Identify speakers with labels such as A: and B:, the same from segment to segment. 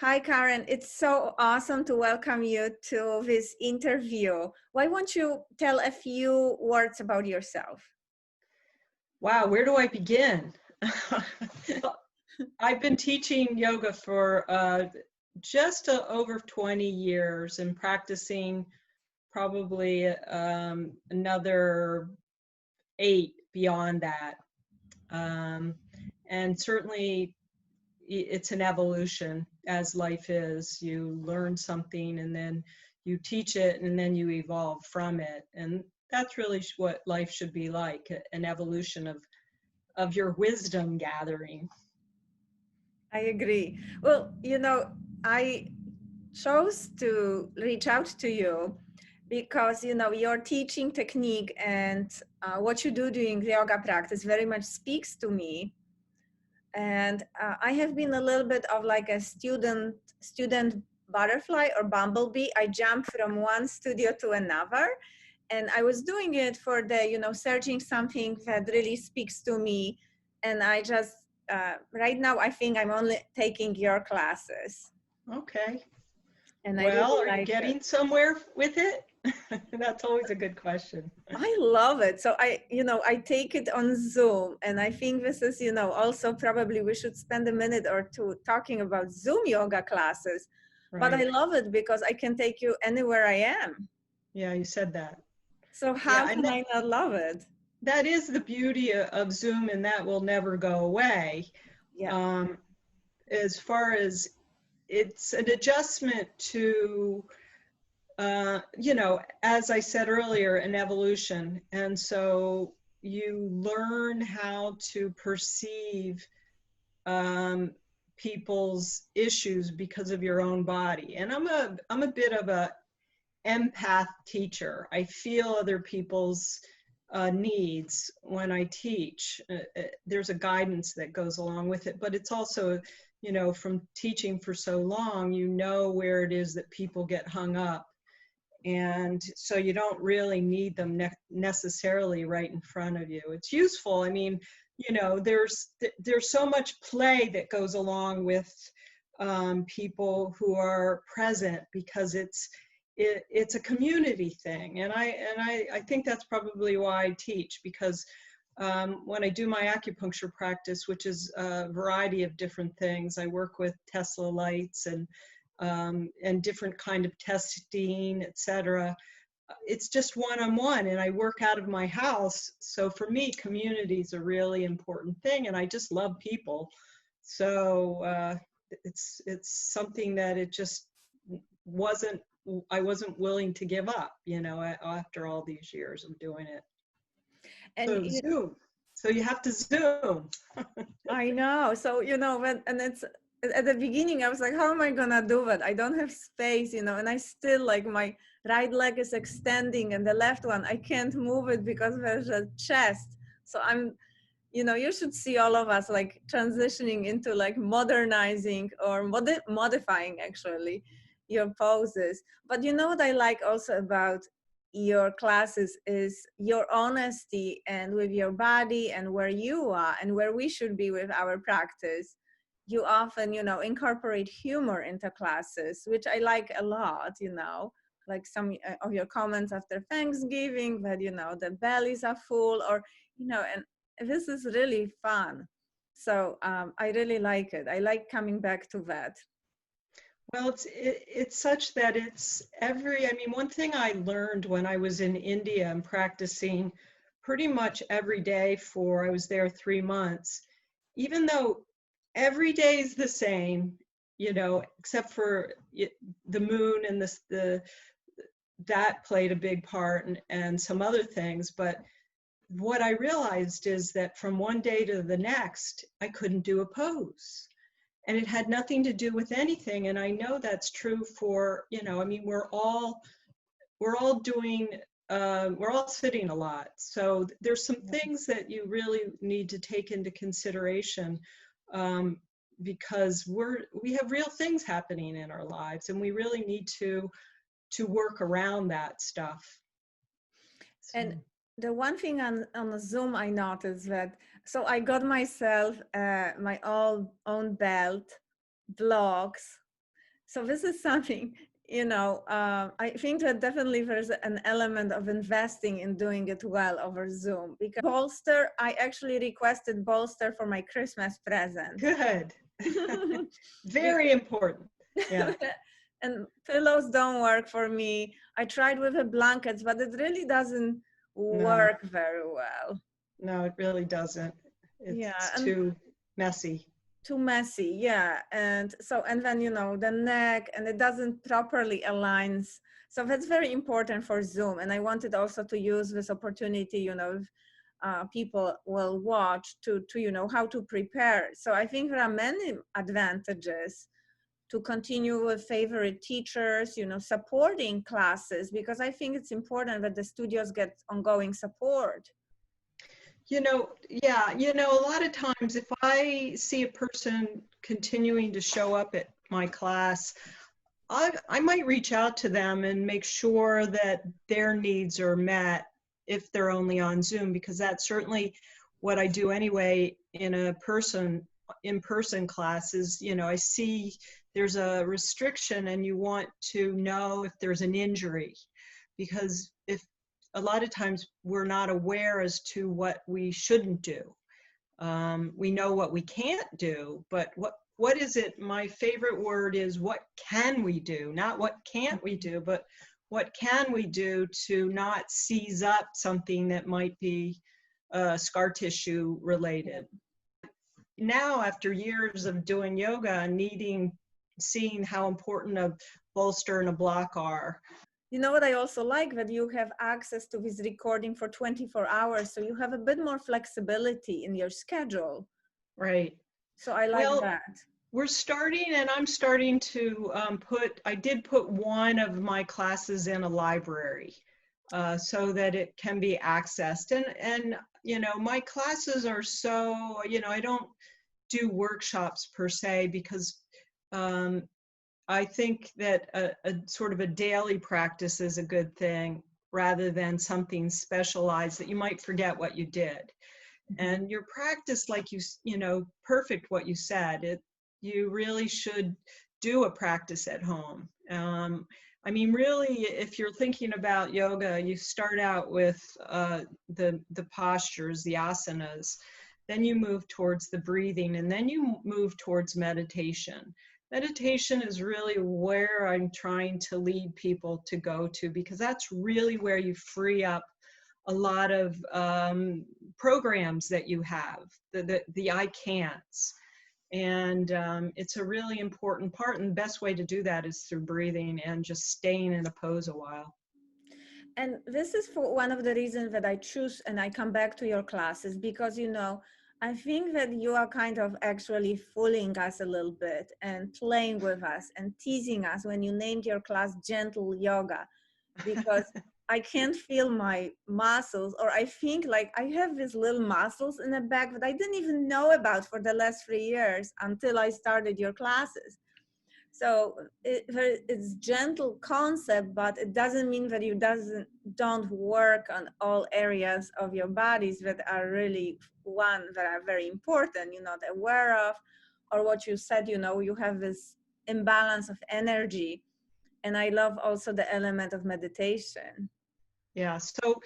A: Hi, Carin. It's so awesome to welcome you to this interview. Why won't you tell a few words about yourself?
B: Wow, where do I begin? I've been teaching yoga for just over 20 years and practicing probably another 8 beyond that. Um, and certainly it's an evolution as life is. You learn something and then you teach it and then you evolve from it. And that's really what life should be like, an evolution of your wisdom gathering.
A: I agree. Well, I chose to reach out to you because, your teaching technique and what you do during yoga practice very much speaks to me. And I have been a little bit of like a student butterfly or bumblebee. I jump from one studio to another, and I was doing it for the searching something that really speaks to me. And I just right now I think I'm only taking your classes,
B: Okay.
A: and I
B: Well,
A: really
B: are you
A: like it.
B: getting somewhere with it? That's always a good question.
A: I love it. So I take it on Zoom, and I think this is, also probably we should spend a minute or two talking about Zoom yoga classes. But I
B: Right.
A: love it because I can take you anywhere I am.
B: Yeah, you said that.
A: So
B: Yeah,
A: how
B: and
A: can I not love it?
B: that is the beauty of Zoom, and that will never go away.
A: Yeah.
B: Um, as far as it's an adjustment to, as I said earlier, an evolution. And so you learn how to perceive people's issues because of your own body. And I'm a bit of a empath teacher. I feel other people's needs when I teach. There's a guidance that goes along with it, but it's also, from teaching for so long, where it is that people get hung up. And so you don't really need them necessarily right in front of you. It's useful. I mean, there's so much play that goes along with people who are present because it's a community thing, and I think that's probably why I teach, because when I do my acupuncture practice, which is a variety of different things, I work with Tesla lights and different kind of testing, etc. It's just one-on-one, and I work out of my house. So for me, community is a really important thing, and I just love people. So it's something that it just wasn't I wasn't willing to give up, after all these years of doing it.
A: And
B: So Zoom. So you have to Zoom.
A: I know. So, it's at the beginning, I was like, how am I gonna do that? I don't have space, and I still like my right leg is extending and the left one, I can't move it because there's a chest. So you should see all of us like transitioning into like modernizing or modifying actually your poses. But what I like also about your classes is your honesty and with your body and where you are and where we should be with our practice. You often incorporate humor into classes, which I like a lot. Like some of your comments after Thanksgiving that the bellies are full, or and this is really fun. So I really like it. I like coming back to that.
B: Well, it's such that I mean, one thing I learned when I was in India and practicing pretty much every day I was there 3 months, even though every day is the same, except for the moon and that played a big part, and some other things. But what I realized is that from one day to the next, I couldn't do a pose. And it had nothing to do with anything. And I know that's true for, I mean, we're all doing, we're all sitting a lot. So there's some things that you really need to take into consideration, because we have real things happening in our lives, and we really need to work around that stuff.
A: And
B: So.
A: the one thing on the Zoom I noticed that, so I got myself my own belt, blocks, So this is something, I think that definitely there's an element of investing in doing it well over Zoom. Because bolster, I actually requested bolster for my Christmas present.
B: Good. Very important. Yeah.
A: And pillows don't work for me. I tried with the blankets, but it really doesn't
B: No,
A: work very well.
B: no, it really doesn't.
A: Yeah,
B: It's
A: and
B: too messy.
A: too messy. Yeah, and so and then the neck, and it doesn't properly aligns. So that's very important for Zoom. And I wanted also to use this opportunity, if, people will watch to how to prepare. So I think there are many advantages to continue with favorite teachers, supporting classes, because I think it's important that the studios get ongoing support.
B: Yeah, a lot of times if I see a person continuing to show up at my class, I might reach out to them and make sure that their needs are met if they're only on Zoom, because that's certainly what I do anyway in-person classes. I see there's a restriction and you want to know if there's an injury, because if a lot of times we're not aware as to what we shouldn't do. We know what we can't do, but what is it? My favorite word is what can we do? Not what can't we do, but what can we do to not seize up something that might be scar tissue related. Now, after years of doing yoga and seeing how important a bolster and a block are.
A: You know what I also like? That you have access to this recording for 24 hours. So you have a bit more flexibility in your schedule.
B: Right.
A: So I like that.
B: We're starting, and I'm starting to I did put one of my classes in a library so that it can be accessed. And my classes are so, I don't do workshops per se, because I think that a sort of a daily practice is a good thing rather than something specialized that you might forget what you did. And your practice, like perfect what you said, you really should do a practice at home. Really, if you're thinking about yoga, you start out with the postures, the asanas, then you move towards the breathing, and then you move towards meditation. Meditation is really where I'm trying to lead people to go to, because that's really where you free up a lot of programs that you have, the I can'ts. And it's a really important part. And the best way to do that is through breathing and just staying in a pose a while.
A: And this is for one of the reasons that I choose and I come back to your classes, because, I think that you are kind of actually fooling us a little bit and playing with us and teasing us when you named your class Gentle Yoga, because I can't feel my muscles, or I think like I have these little muscles in the back that I didn't even know about for the last 3 years until I started your classes. So it's gentle concept, but it doesn't mean that you don't work on all areas of your bodies that are really that are very important, you're not aware of, or what you said, you have this imbalance of energy. And I love also the element of meditation.
B: Yeah. So,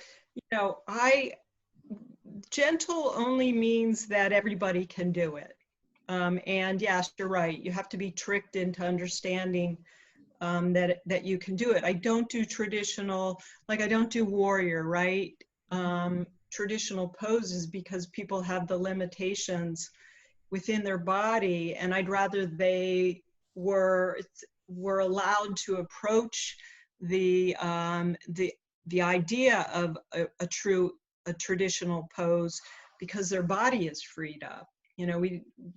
B: gentle only means that everybody can do it. And yes, you're right. You have to be tricked into understanding that you can do it. I don't do traditional, like I don't do warrior, right? Traditional poses, because people have the limitations within their body, and I'd rather they were allowed to approach the idea of a traditional pose, because their body is freed up.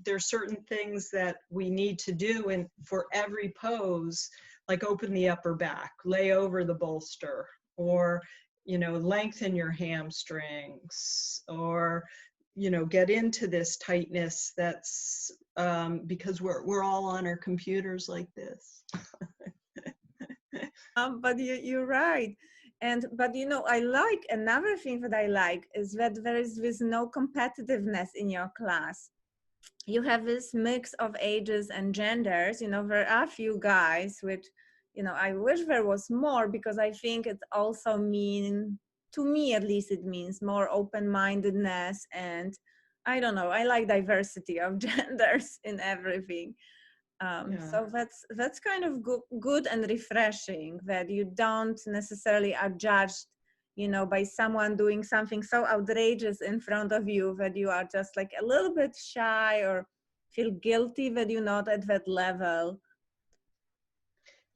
B: There's certain things that we need to do for every pose, like open the upper back, lay over the bolster, or lengthen your hamstrings, or get into this tightness. That's because we're all on our computers like this.
A: But you're right. But I like, another thing that I like is that there is this no competitiveness in your class. you have this mix of ages and genders. You know, there are a few guys, which, you know, I wish there was more, because I think it also mean, to me at least, it means more open-mindedness. And I don't know, I like diversity of genders in everything.
B: Yeah.
A: So that's kind of good and refreshing, that you don't necessarily are judged, you know, by someone doing something so outrageous in front of you that you are just like a little bit shy or feel guilty that you're not at that level.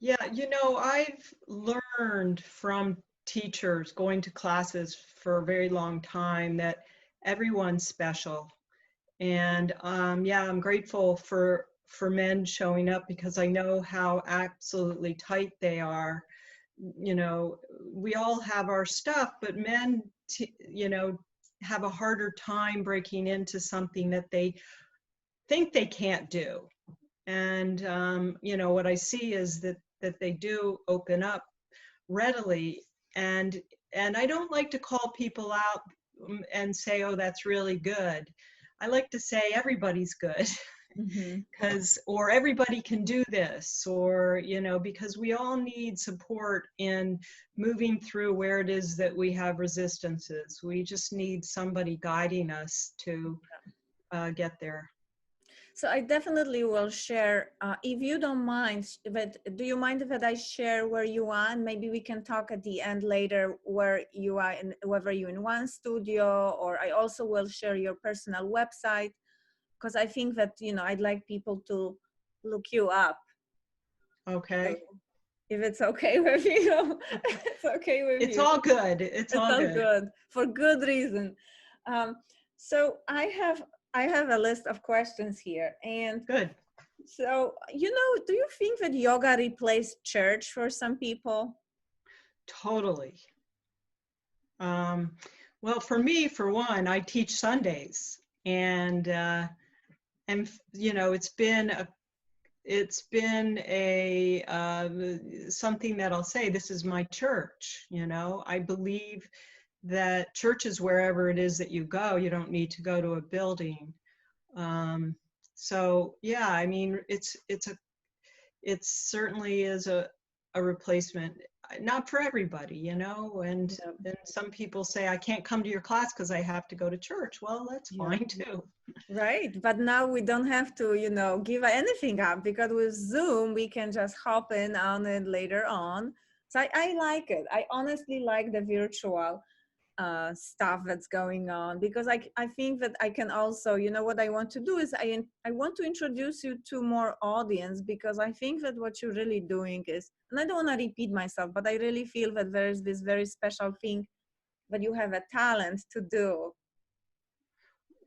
B: Yeah, you know, I've learned from teachers going to classes for a very long time that everyone's special. And yeah, I'm grateful for men showing up because I know how absolutely tight they are. You know, we all have our stuff, but men, you know, have a harder time breaking into something that they think they can't do. And you know, what I see is that they do open up readily. And I don't like to call people out and say, oh, that's really good. I like to say everybody's good.
A: Mm-hmm.
B: Because, or everybody can do this, or, you know, because we all need support in moving through where it is that we have resistances. We just need somebody guiding us to get there.
A: So I definitely will share, if you don't mind, but do you mind that I share where you are? And maybe we can talk at the end later where you are, in, whether you're in one studio, or I also will share your personal website, because I think that, you know, I'd like people to look you up. So
B: Okay.
A: if it's okay with you, it's okay with
B: It's
A: you.
B: all good. It's
A: It's
B: all
A: all
B: good.
A: good for good reason. Um, so I have a list of questions here, and
B: Good.
A: so, you know, do you think that yoga replaced church for some people?
B: Totally. Um, well, for me, for one, I teach Sundays, and you know, it's been a something that I'll say, this is my church. You know, I believe that church is wherever it is that you go. You don't need to go to a building. Um, so yeah, I mean, it certainly is a replacement, not for everybody, you know, and
A: Yeah.
B: then some people say, I can't come to your class because I have to go to church. Well, that's
A: Yeah.
B: fine too.
A: Right. But now we don't have to, you know, give anything up, because with Zoom, we can just hop in on it later on. So I like it. I honestly like the virtual stuff that's going on, because I think that I can also, you know, what I want to do is I want to introduce you to more audience, because I think that what you're really doing is, and I don't want to repeat myself, but I really feel that there is this very special thing that you have a talent to do.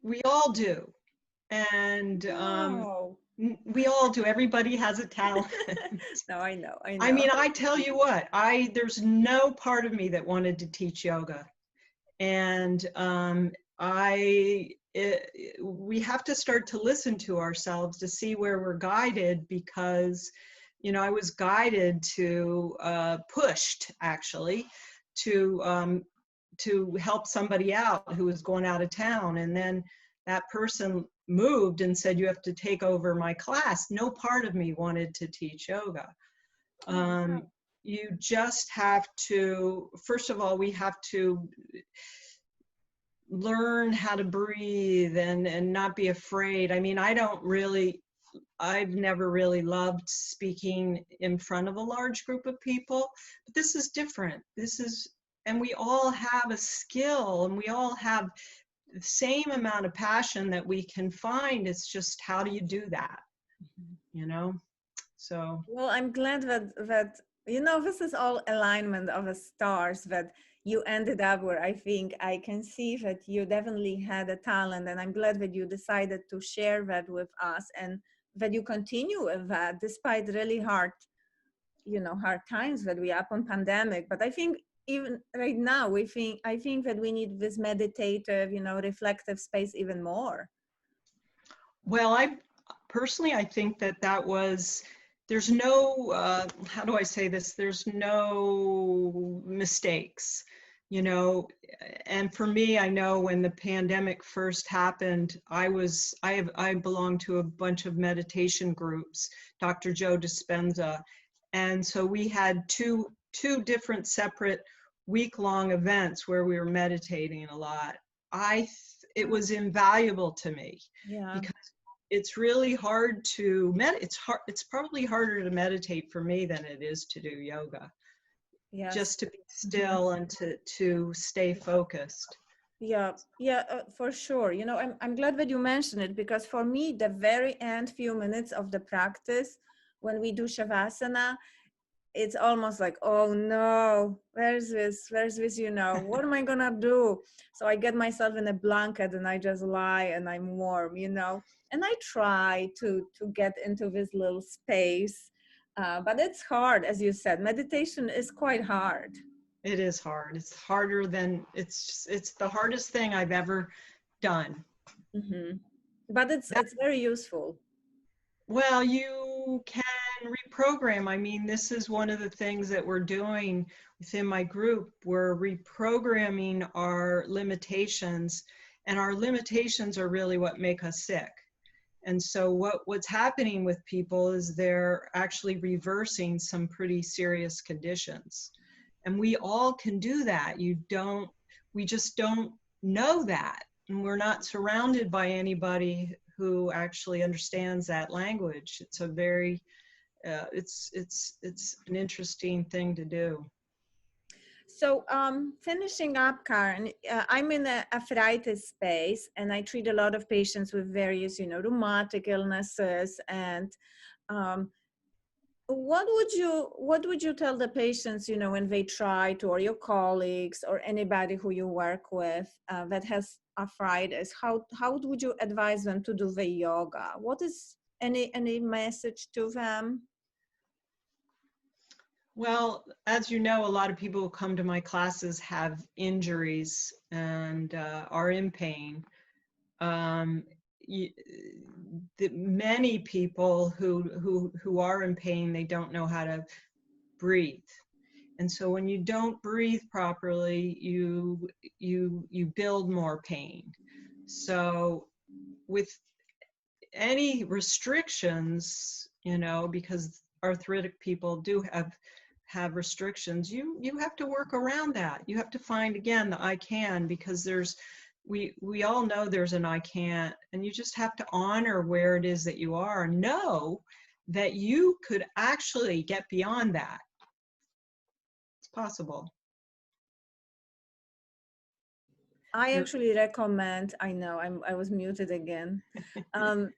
B: We all do. And
A: No.
B: we all do. Everybody has a talent.
A: No, I know, I
B: I
A: know.
B: mean, I tell you what, there's no part of me that wanted to teach yoga. And we have to start to listen to ourselves to see where we're guided, because, you know, I was guided to, pushed actually, to help somebody out who was going out of town. And then that person moved and said, you have to take over my class. No part of me wanted to teach yoga.
A: Oh, wow.
B: You just have to, first of all, we have to learn how to breathe and not be afraid. I mean, I've never really loved speaking in front of a large group of people, but this is different. And we all have a skill, and we all have the same amount of passion that we can find. It's just, how do you do that? You know? So,
A: Well, I'm glad that you know, this is all alignment of the stars, that you ended up where I think I can see that you definitely had a talent, and I'm glad that you decided to share that with us, and that you continue with that despite really hard, you know, hard times that we are up on pandemic. But I think even right now, I think that we need this meditative, you know, reflective space even more.
B: well, I think that was, there's no, how do I say this? There's no mistakes. you know, and for me, I know when the pandemic first happened, I belong to a bunch of meditation groups, Dr. Joe Dispenza. And so we had two different separate week-long events where we were meditating a lot. It was invaluable to me
A: Yeah.
B: because it's really hard to it's probably harder to meditate for me than it is to do yoga.
A: Yes.
B: Just to be
A: Mhm.
B: still and to stay focused.
A: Yeah, yeah, for sure. You know, I'm glad that you mentioned it, because for me, the very end few minutes of the practice, when we do Shavasana, it's almost like, oh no, where's this, you know, what am I gonna do? So I get myself in a blanket and I just lie and I'm warm, you know, and I try to get into this little space, but it's hard. As you said, meditation is quite hard.
B: It is hard. It's harder than it's the hardest thing I've ever done.
A: Hmm. But it's very useful.
B: Well, you can reprogram. I mean, this is one of the things that we're doing within my group. We're reprogramming our limitations, and our limitations are really what make us sick. And so what's happening with people is they're actually reversing some pretty serious conditions. And we all can do that. We just don't know that. And we're not surrounded by anybody who actually understands that language. It's a very, it's an interesting thing to do.
A: So, finishing up, Karen, I'm in the arthritis space, and I treat a lot of patients with various, you know, rheumatic illnesses. And um, what would you tell the patients, you know, when they try to, or your colleagues, or anybody who you work with that has arthritis? How would you advise them to do the yoga? What is any message to them?
B: Well, as you know, a lot of people who come to my classes have injuries and are in pain. Um, Many people who are in pain, they don't know how to breathe. And so when you don't breathe properly, you build more pain. So with any restrictions, you know, because arthritic people do have restrictions, you have to work around that. You have to find, again, the I can, because we all know there's an I can't, and you just have to honor where it is that you are. Know that you could actually get beyond that. It's possible.
A: I
B: You're,
A: actually recommend, I know I was muted again.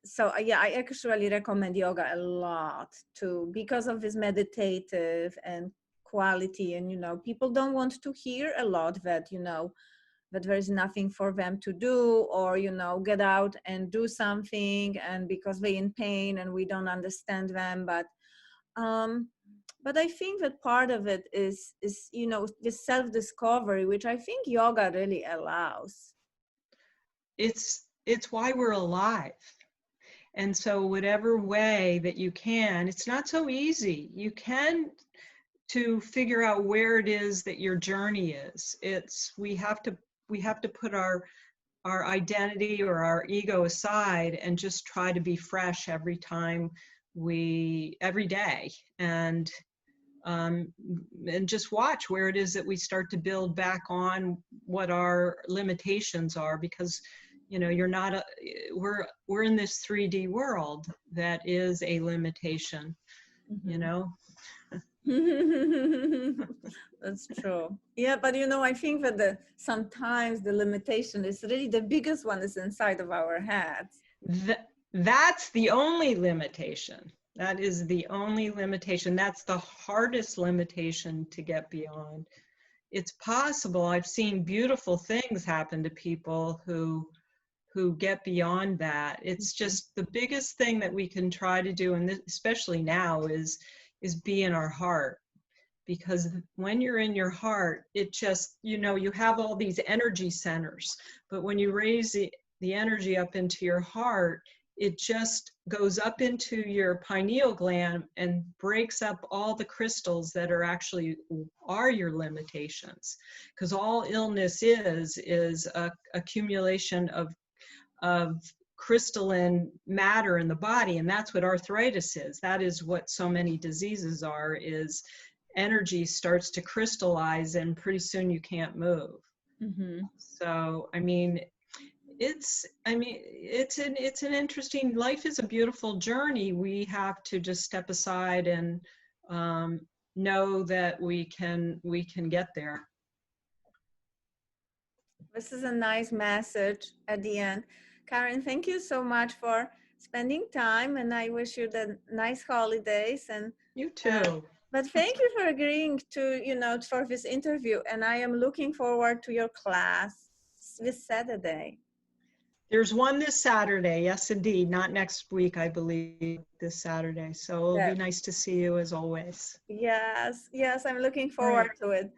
A: So yeah, I actually recommend yoga a lot too, because of this meditative and quality. And, you know, people don't want to hear a lot that, you know, that there is nothing for them to do, or, you know, get out and do something, and because they're in pain and we don't understand them. Um, but I think that part of it is, you know, this self-discovery, which I think yoga really allows.
B: it's why we're alive. And so whatever way that you can, it's not so easy. You can to figure out where it is that your journey is. We have to put our identity or our ego aside and just try to be fresh every day, and just watch where it is that we start to build back on what our limitations are, because you know we're in this 3D world that is a limitation, you
A: Mhm.
B: know.
A: That's true. Yeah, but, you know, I think that sometimes the limitation is really the biggest one is inside of our heads.
B: That's the only limitation. That is the only limitation. That's the hardest limitation to get beyond. It's possible. I've seen beautiful things happen to people who get beyond that. It's just the biggest thing that we can try to do, and especially now, is be in our heart. Because when you're in your heart, it just, you know, you have all these energy centers, but when you raise the energy up into your heart, it just goes up into your pineal gland and breaks up all the crystals that are actually are your limitations. Because all illness is a accumulation of crystalline matter in the body, and that's what arthritis is. That is what so many diseases are, is energy starts to crystallize and pretty soon you can't move.
A: Mm-hmm.
B: So it's an interesting, life is a beautiful journey. We have to just step aside and know that we can get there.
A: This is a nice message at the end. Carin, thank you so much for spending time, and I wish you the nice holidays. And
B: You too.
A: but thank you for agreeing to, for this interview, and I am looking forward to your class this Saturday.
B: There's one this Saturday, yes indeed, not next week, I believe, this Saturday. So it'll be nice to see you as always.
A: Yes, I'm looking forward to it.